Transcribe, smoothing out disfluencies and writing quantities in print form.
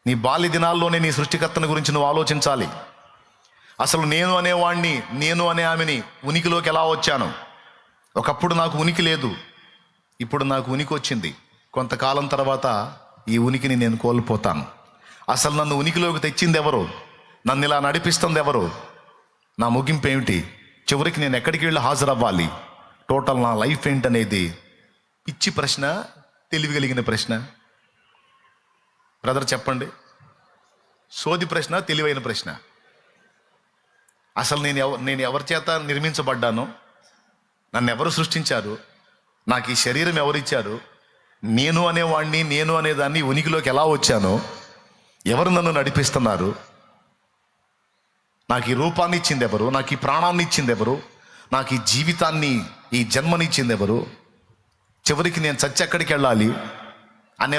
నీ బాల్య దినాల్లోనే నీ సృష్టికర్తని గురించి నువ్వు ఆలోచించాలి. అసలు నేను అనేవాణ్ణి, నేను అనే ఆమెని ఉనికిలోకి ఎలా వచ్చాను? ఒకప్పుడు నాకు ఉనికి లేదు, ఇప్పుడు నాకు ఉనికి వచ్చింది. కొంతకాలం తర్వాత ఈ ఉనికిని నేను కోల్పోతాను. అసలు నన్ను ఉనికిలోకి తెచ్చింది ఎవరు? నన్ను ఇలా నడిపిస్తుంది ఎవరు? నా ముగింపు ఏమిటి? చివరికి నేను ఎక్కడికి వెళ్ళి హాజరవ్వాలి? టోటల్ నా లైఫ్ ఏంటనేది పిచ్చి ప్రశ్న, తెలివి కలిగిన ప్రశ్న. బ్రదర్ చెప్పండి, సోది ప్రశ్న, తెలివైన ప్రశ్న. అసలు నేను ఎవరి చేత నిర్మించబడ్డాను? నన్ను ఎవరు సృష్టించారు? నాకు ఈ శరీరం ఎవరిచ్చారు? నేను అనేవాడిని, నేను అనేదాన్ని ఉనికిలోకి ఎలా వచ్చాను? ఎవరు నన్ను నడిపిస్తున్నారు? నాకు ఈ రూపాన్ని ఇచ్చింది ఎవరు? నాకు ఈ ప్రాణాన్ని ఇచ్చింది ఎవరు? నాకు ఈ జీవితాన్ని, ఈ జన్మని ఇచ్చింది ఎవరు? చివరికి నేను చచ్చి ఎక్కడికి వెళ్ళాలి అనే